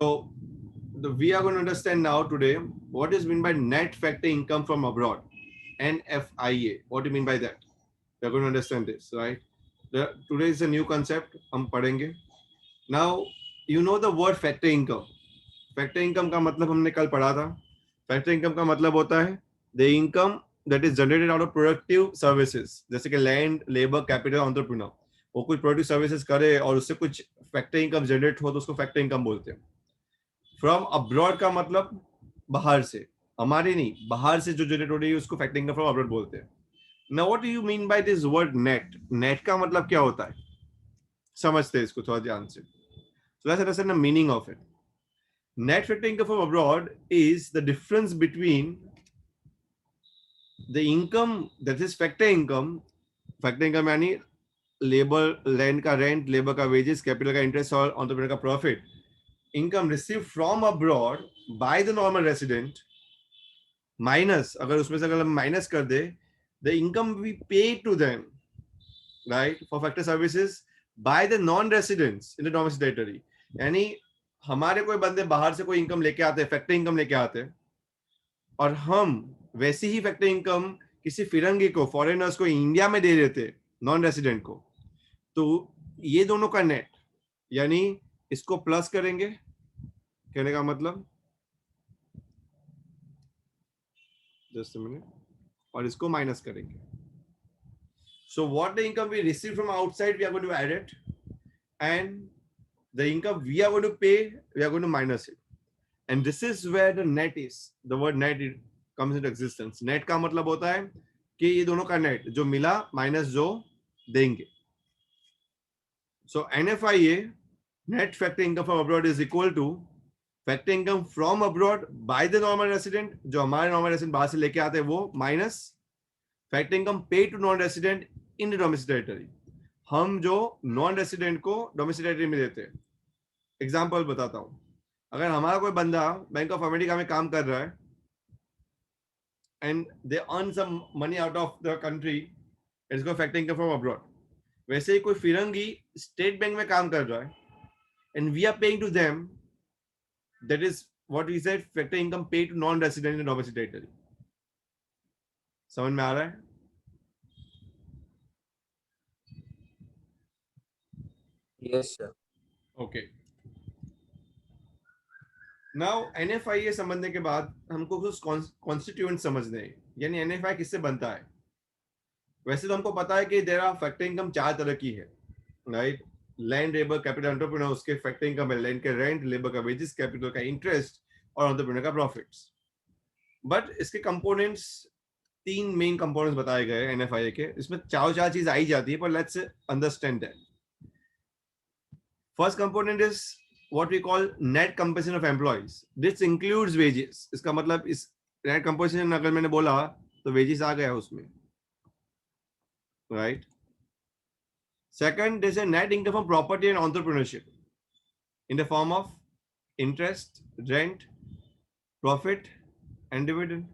So we are going to understand now today what is meant by net factor income from abroad, NFIA. What do you mean by that? We are going to understand this, right? Today is a new concept. हम पढ़ेंगे. Now you know the word factor income. Factor income का मतलब हमने कल पढ़ा था. Factor income का मतलब होता है the income that is generated out of productive services, जैसे कि land, labor, capital, entrepreneur. वो कुछ प्रोडक्टिव सर्विसेज करे और उससे कुछ फैक्टर इनकम जनरेट हो तो उसको फैक्टर इनकम बोलते हैं. फ्रॉम अब्रॉड का मतलब बाहर से, हमारी नहीं, बाहर से जो जनरेट हो रही है उसको फैक्टर इनकम फ्रॉम अब्रॉड बोलते हैं. Now what do you mean by this word net? Net का मतलब क्या होता है, समझते हैं इसको थोड़ा ध्यान से. So let's understand the meaning of it. Net factor income from abroad is the difference between the income that is factor income. Factor income यानी लेबर, लैंड का रेंट, लेबर का वेजेस, कैपिटल का इंटरेस्ट और entrepreneur का profit. Income receive from abroad by the normal resident minus, अगर उसमें से अगर हम माइनस कर दे, the income we pay to them, right, for factor services by the non residents in the domestic territory. यानी हमारे कोई बंदे बाहर से कोई इनकम लेके आते हैं, फैक्टर इनकम लेके आते हैं, और हम वैसी ही फैक्टर इनकम किसी फिरंगी को, फॉरेनर्स को इंडिया में दे देते, नॉन रेसिडेंट को. तो ये दोनों का नेट, यानी इसको प्लस करेंगे, कहने का मतलब जस्ट अ मिनट, और इसको माइनस करेंगे. So what the income we receive from outside we are going to add it, and the income we are going to pay we are going to minus it. And this is where the net is, the word net comes into existence. Net का मतलब होता है कि ये दोनों का net, जो मिला माइनस जो देंगे. सो NFIA, net factor income from abroad, is equal to factor income from abroad by the normal resident, जो हमारे नॉर्मल रेसिडेंट बाहर से लेके आते हैं वो, minus factor income pay to non resident in the domestic territory, हम जो नॉन रेसिडेंट को डोमेस्टिक टेरिटरी में देते हैं. एग्जांपल बताता हूं. अगर हमारा कोई बंदा बैंक ऑफ अमेरिका में काम कर रहा है and they earn some money out of the country, it's called factor income from abroad. वैसे ही कोई फिरंगी स्टेट बैंक में काम कर रहा है and we are paying to them, that is what we said, factor income paid to non-resident in domestic territory. समझ में आ रहा है? Yes, sir. Okay. Now NFIA समझने के बाद हमको कुछ कॉन्स्टिट्यूएंट समझने हैं, यानी NFI किससे बनता है. वैसे तो हमको पता है कि देयर आर फैक्टर इनकम चार तरह की है, right. Land, labour, capital, entrepreneur, उसके फैक्टर इनकम है लैंड के रेंट, लेबर का वेजेस, कैपिटल का इंटरेस्ट और एंटरप्रेन्योर का प्रॉफिट्स. बट इसके कंपोनेंट्स, तीन मेन कंपोनेंट्स बताए गए NFIA के. इसमें चार चीज आई जाती है, पर let's understand that. First component is what we call net compensation of employees. This includes wages. इसका मतलब इस net compensation अगर मैंने बोला तो wages आ गया उसमें, right? Second, there's a net income from property and entrepreneurship in the form of interest, rent, profit and dividend.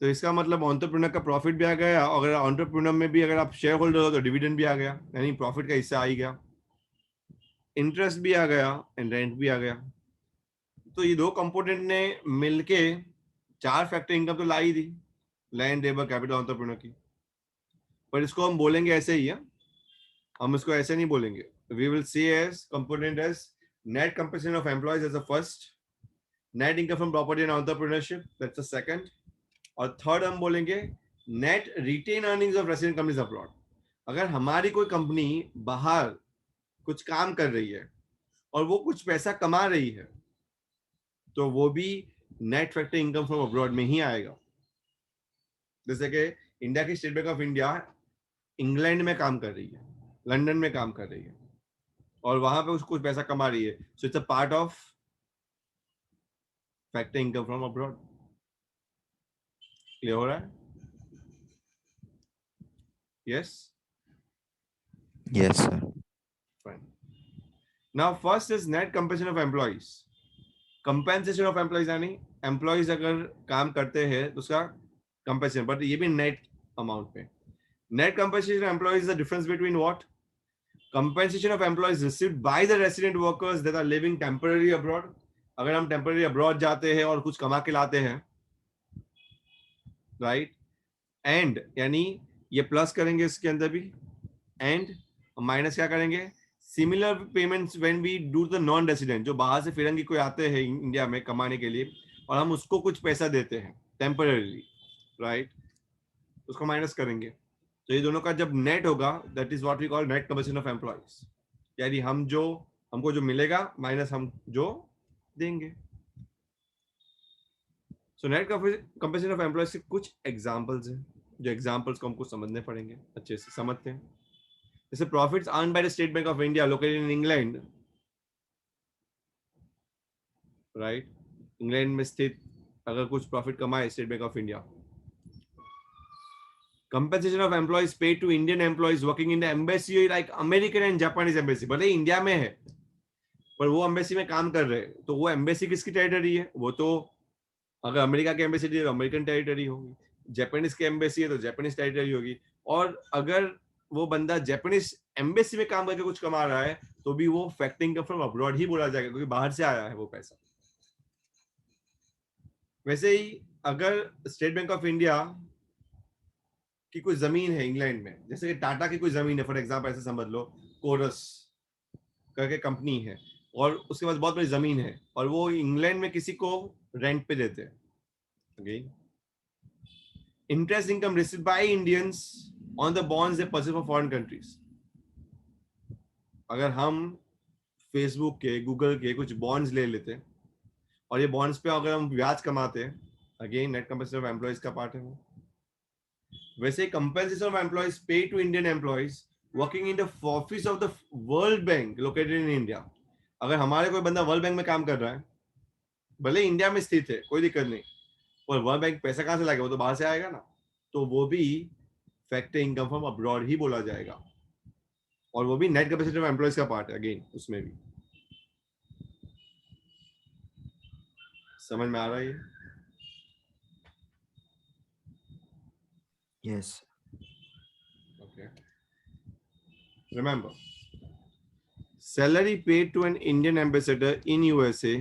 तो इसका मतलब एंटरप्रेन्योर का प्रॉफिट भी आ गया, अगर एंटरप्रेन्योर में भी अगर आप शेयर होल्डर हो तो डिविडेंड भी आ गया, यानी प्रॉफिट का हिस्सा आ ही गया, इंटरेस्ट भी आ गया एंड रेंट भी आ गया. तो ये दो कंपोनेंट ने मिलके चार फैक्टर इनकम तो ला ही दी, लैंड, लेबर, कैपिटल, एंटरप्रेन्योर की. पर इसको हम बोलेंगे ऐसे ही है, हम इसको ऐसे नहीं बोलेंगे. We will see as component as net compensation of employees as the first, net income from property and entrepreneurship that's the second, और थर्ड हम बोलेंगे net retained earnings of resident companies abroad. अगर हमारी कोई कंपनी बाहर कुछ काम कर रही है और वो कुछ पैसा कमा रही है तो वो भी net factor income from abroad में ही आएगा. जैसे कि इंडिया की state bank of India England में काम कर रही है, लंदन में काम कर रही है और वहां पे उसको कुछ पैसा कमा रही है, so it's a part of factor income from abroad. Clear हो रहा है? Yes, Yes, sir. Fine. Now first is net compensation of employees. Compensation of employees यानी एम्प्लॉइज अगर काम करते हैं तो उसका कंपेंसेशन, बट ये भी नेट अमाउंट पे. Net compensation employees is the difference between what, compensation of employees received by the resident workers that are living temporarily abroad. अगर हम temporarily abroad जाते हैं और कुछ कमा के लाते हैं, right? And यानी ये प्लस करेंगे इसके अंदर भी, and माइनस क्या करेंगे? Similar payments when we do the non-resident, जो बाहर से फिरंगी कोई आते हैं इंडिया में कमाने के लिए और हम उसको कुछ पैसा देते हैं temporarily, right? उसको माइनस करेंगे. तो ये दोनों का जब नेट होगा, that is what we call net compensation of employees. यानी हमको जो मिलेगा माइनस हम जो देंगे. So net compensation of employees के कुछ एग्जांपल्स हैं, जो एग्जांपल्स को हमको समझने पड़ेंगे. अच्छे से समझते हैं. जैसे profits earn by the state bank of India located in England, right? England में स्थित अगर कुछ प्रॉफिट कमाए state bank of India. Compensation of employees paid to Indian employees working in the embassy like American and Japanese embassy. भले India में है पर वो एम्बेसी में काम कर रहे हैं, तो वो एम्बेसी किसकी टेरिटरी है? वो तो अगर अमेरिका की एम्बेसी है तो अमेरिकन टेरिटरी होगी, जापानीज की एम्बेसी है तो जापानीज टेरिटरी होगी. और अगर वो बंदा जापानीज एम्बेसी में काम करके कुछ कमा रहा है तो भी वो फैक्टरिंग इनकम फ्रॉम अब्रॉड ही बोला जाएगा, क्योंकि बाहर से आया है वो पैसा. वैसे ही अगर स्टेट बैंक ऑफ इंडिया की कोई जमीन है इंग्लैंड में, जैसे कि टाटा की कोई जमीन है फॉर एग्जांपल, ऐसे समझ लो कोरस करके कंपनी है और उसके पास बहुत बड़ी जमीन है और वो इंग्लैंड में किसी को रेंट पे देते हैं. Again interest income received by Indians on the bonds they purchase for foreign countries. अगर हम फेसबुक के गूगल के कुछ बॉन्ड्स ले लेते हैं और ये बॉन्ड्स पे अगर हम ब्याज कमाते हैं, again net compensation of employees का पार्ट है वो. वैसे compensation of employees paid to Indian employees working in the office of the World Bank located in India. अगर हमारे कोई बंदा वर्ल्ड बैंक में काम कर रहा है, भले इंडिया में स्थित है, कोई दिक्कत नहीं, और वर्ल्ड बैंक पैसा कहाँ से लाएगा? वो तो बाहर से आएगा ना, तो वो भी फैक्टर इनकम फ्रॉम अब्रॉड ही बोला जाएगा और वो भी नेट कैपेसिटी ऑफ एम्प्लॉइज का पार्ट है. अगेन उसमें भी समझ में आ रहा है? Yes. Okay. Remember, salary paid to an Indian ambassador in USA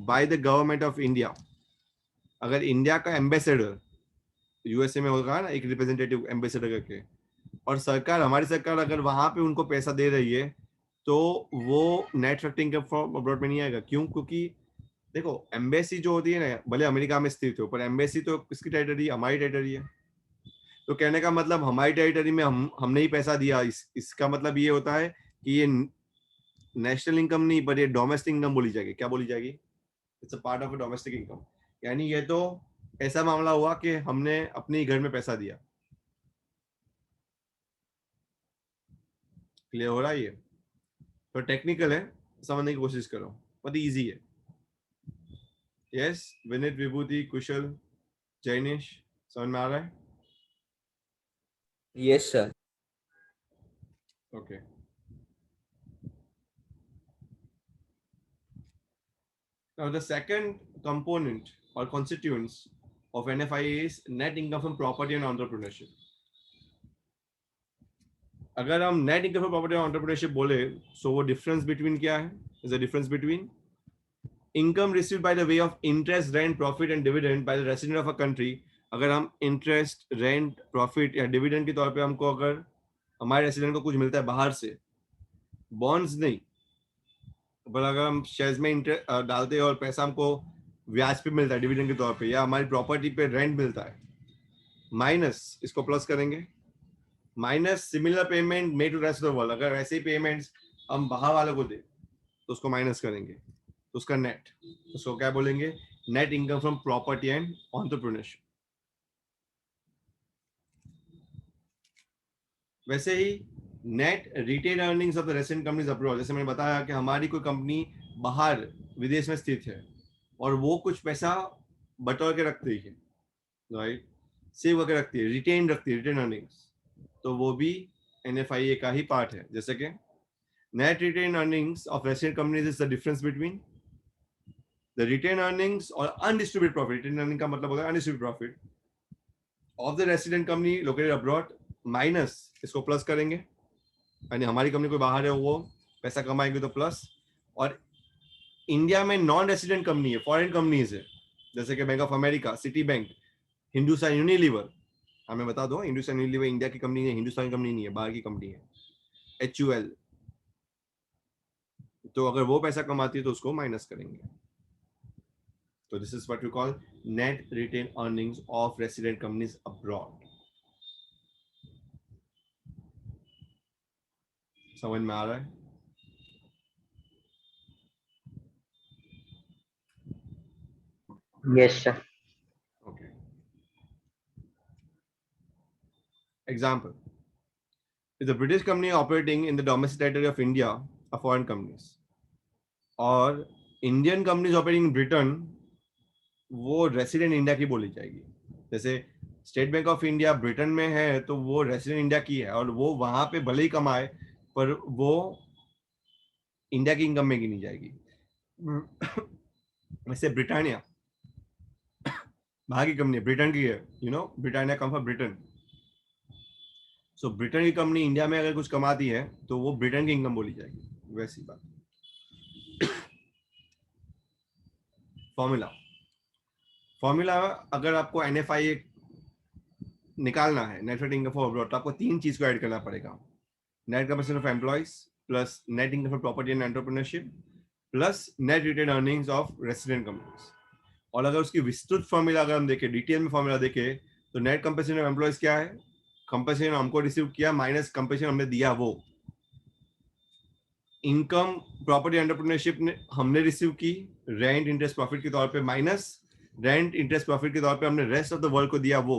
by the government of India. अगर इंडिया का एम्बेसडर यूएसए में होगा ना, एक रिप्रेजेंटेटिव एम्बेसडर करके, और सरकार, हमारी सरकार अगर वहां पे उनको पैसा दे रही है तो वो नेट फैक्टरिंग फ्रॉम अब्रॉड में नहीं आएगा. क्यों? क्योंकि देखो एम्बेसी जो होती है ना, भले अमेरिका में स्थित हो, पर एम्बेसी तो किसकी टेरिटरी? हमारी टेरिटरी है. तो कहने का मतलब हमारी टेरिटरी में हमने ही पैसा दिया. इसका मतलब ये होता है कि ये नेशनल इनकम नहीं, पर ये डोमेस्टिक इनकम बोली जाएगी. क्या बोली जाएगी? It's a part of a domestic income. यानी ये तो ऐसा मामला हुआ कि हमने अपने ही घर में पैसा दिया. क्लियर हो रहा है? ये तो टेक्निकल है, समझने की कोशिश करो, बहुत इजी है. यस, विनीत, विभूति, कुशल, जैनिश, समझ में आ रहा है? Yes, sir. Okay. Now the second component or constituents of NFIA is net income from property and entrepreneurship. अगर हम नेट इनकम फ्रॉम प्रॉपर्टी और एंटरप्रेन्योरशिप बोले, सो वो डिफरेंस बिटवीन क्या है? Is the difference between income received by the way of interest, rent, profit and dividend by the resident of a country. अगर हम interest, rent, profit या dividend के तौर पे हमको अगर हमारे रेसिडेंट को कुछ मिलता है बाहर से, बॉन्ड्स नहीं, पर अगर हम शेयर्स में इंटरेस्ट डालते हैं और पैसा हमको ब्याज पे मिलता है डिविडेंड के तौर पे, या हमारी प्रॉपर्टी पे रेंट मिलता है, माइनस इसको प्लस करेंगे, minus similar payment made to rest of the world. अगर ऐसे ही पेमेंट्स हम बाहर वालों को दे तो उसको माइनस करेंगे, तो उसका नेट, उसको क्या बोलेंगे? Net income from property and entrepreneurship. वैसे ही net retained earnings of the resident companies abroad, जैसे मैंने बताया कि हमारी कोई कंपनी बाहर विदेश में स्थित है और वो कुछ पैसा बटोर के रखती है, राइट, सेव करके रखती है, रिटेन रखती है, रिटेन अर्निंग्स, तो वो भी NFIA का ही पार्ट है. जैसे कि net retained earnings of resident companies is the difference between the retained earnings और अनडिस्ट्रीब्यूटेड प्रॉफिट. रिटेन अर्निंग का मतलब होता है undistributed profit of the resident company located abroad, minus इसको प्लस करेंगे, यानी हमारी कंपनी कोई बाहर है वो पैसा कमाएगी तो प्लस, और इंडिया में नॉन रेसिडेंट कंपनी है, फॉरेन कंपनीज है, जैसे कि bank of America, city bank, Hindustan Unilever. हमें बता दो, हिंदुस्तान यूनिलीवर इंडिया की कंपनी है, हिंदुस्तान की कंपनी नहीं है, बाहर की कंपनी है, HUL। तो अगर वो पैसा कमाती है तो उसको माइनस करेंगे। तो this is what we call net retained earnings of resident companies abroad. समझ में आ रहा है? Yes, sir. Okay. Example: is a British company operating in the domestic territory of India, a foreign companies, और Indian companies operating in Britain, वो resident India की बोली जाएगी। जैसे state bank of India Britain में है तो वो रेसिडेंट इंडिया की है, और वो वहां पे भले ही कमाए पर वो इंडिया की इनकम में गिनी जाएगी। वैसे ब्रिटानिया बाहर की कंपनी है, ब्रिटेन की है, Britannia come from Britain. So Britain की कंपनी इंडिया में अगर कुछ कमाती है तो वो ब्रिटेन की इनकम बोली जाएगी, वैसी बात। फॉर्मूला अगर आपको NFIA निकालना है, net rate income for abroad, तो आपको 3 चीज को ऐड करना पड़ेगा: net compensation of employees, plus net income for property and entrepreneurship, plus net retained earnings of resident companies. और अगर उसकी विस्तृत फॉर्मूला अगर हम देखें, डिटेल में फॉर्मूला देखें, तो नेट कंपनसेशन ऑफ एम्प्लॉइज क्या है? कंपनसेशन हमको रिसीव किया माइनस कंपनसेशन हमने दिया वो। इनकम प्रॉपर्टी एंटरप्रेन्योरशिप ने हमने रिसीव की रेंट इंटरेस्ट प्रॉफिट के तौर पे, माइनस रेंट इंटरेस्ट प्रॉफिट के तौर पे हमने रेस्ट ऑफ द वर्ल्ड को दिया वो।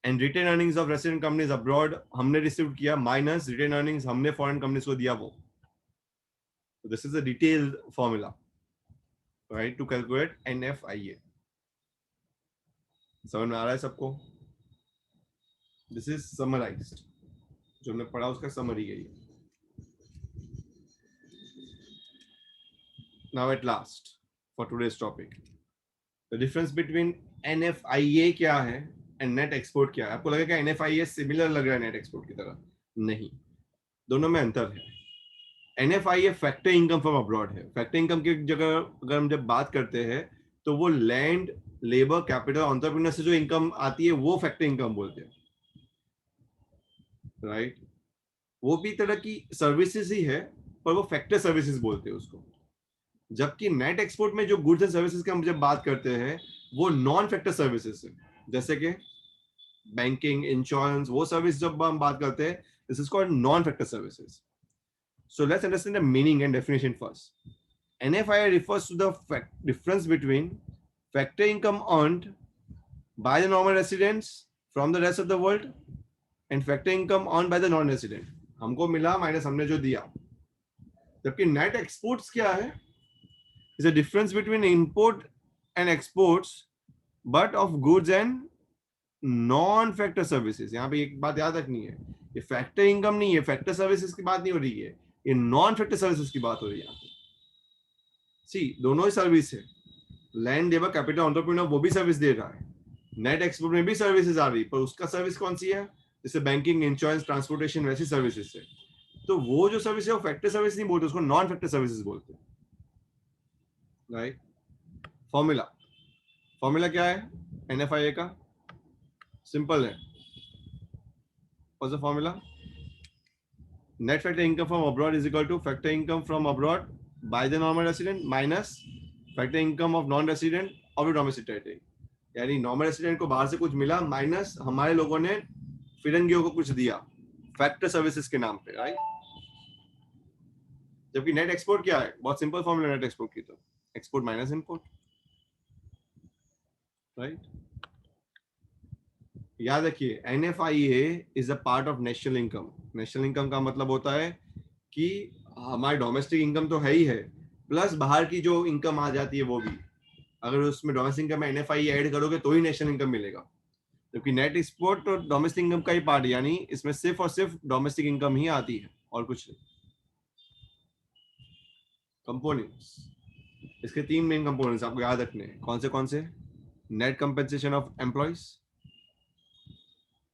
And retained earnings of resident companies abroad हमने रिसीव किया माइनस रिटेन अर्निंग्स हमने फॉरेन कंपनीज को दिया वो। This is a detailed formula, right, to calculate NFIA। समझ में आ रहा है सबको? दिस इज समराइज्ड, जो हमने पढ़ा उसका समरी है ये। Now at last for today's topic, the difference between NFIA क्या है and net export क्या है? आपको लगेगा NFIA सिमिलर लग रहा है नेट एक्सपोर्ट की तरह, नहीं, दोनों में अंतर है। NFIA factor income from abroad है। फैक्टर इनकम की जगह अगर हम जब बात करते हैं तो वो लैंड, लेबर, कैपिटल, एंटरप्रेन्योर से जो इनकम आती है वो फैक्टर इनकम बोलते हैं, राइट। वो भी तरह की सर्विसेज ही है पर वो फैक्टर सर्विसेज बोलते हैं उसको। जबकि नेट एक्सपोर्ट में जो गुड्स एंड सर्विसेज की हम जब बात करते हैं वो नॉन फैक्टर सर्विसेज है, जैसे कि बैंकिंग, इंश्योरेंस, वो सर्विस जब हम बात करते हैं, this is called non factor services. So let's understand the meaning and definition first. NFIA refers to the difference between factor income earned by the normal residents from the rest of the world and factor income earned by the non-resident। हमको मिला minus हमने जो दिया। जबकि net exports क्या है? is a difference between import and exports but of goods and non-factor services। यहाँ पे एक बात याद रखनी है, ये फैक्टर इनकम नहीं है, फैक्टर सर्विसेज की बात नहीं हो रही है, ये नॉन फैक्टर सर्विसेज की बात हो रही है यहाँ पे। सी, दोनों ही सर्विस है, लैंड, लेबर, कैपिटल, एंटरप्रेन्योर वो भी सर्विस दे रहा है, नेट एक्सपोर्ट में भी सर्विसेज आ रही, पर उसका सर्विस कौन सी है? जैसे बैंकिंग, इंश्योरेंस, ट्रांसपोर्टेशन, वैसी सर्विसेज है। तो वो जो सर्विस है वो फैक्टर सर्विस नहीं बोलते, उसको नॉन फैक्टर सर्विसेज बोलते हैं, राइट। फॉर्मूला क्या है NFIA का? सिंपल है। What's the formula? Net factor income from abroad is equal to factor income from abroad by the normal resident minus factor income of non-resident of the domestic territory। यानी normal resident को बाहर से कुछ मिला minus हमारे लोगों ने फिरंगियों को कुछ दिया फैक्टर सर्विसेज के नाम पे, राइट। जबकि नेट एक्सपोर्ट क्या है? बहुत सिंपल फॉर्मूला नेट एक्सपोर्ट की, तो एक्सपोर्ट माइनस इंपोर्ट, राइट। याद रखिए NFIA is a part of national income. National income का मतलब होता है कि हमारी डोमेस्टिक इनकम तो है ही है, प्लस बाहर की जो इनकम आ जाती है वो भी। अगर उसमें डोमेस्टिक इनकम में NFIA ऐड करोगे तो ही नेशनल इनकम मिलेगा। क्योंकि नेट एक्सपोर्ट तो डोमेस्टिक इनकम का ही पार्ट, यानी इसमें सिर्फ और सिर्फ डोमेस्टिक इनकम ही आती है और कुछ नहीं। कंपोनेंट्स, इसके 3 मेन कंपोनेंट्स आपको याद रखने हैं। कौन से? Net compensation of employees,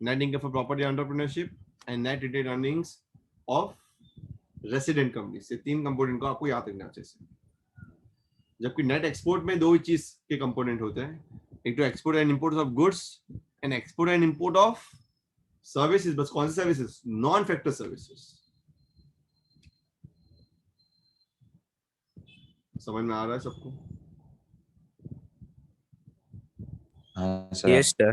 net income for property entrepreneurship and net retained earnings of resident company से 3 कंपोनेंट को आपको याद रखना चाहिए। जबकि नेट एक्सपोर्ट में 2 ही चीज के कंपोनेंट होते हैं, एक तो export and import of goods and export and import of services. बस कौन सी सर्विसेज? Non factor services. समझ में आ रहा है सबको? हाँ सर। Yes, sir.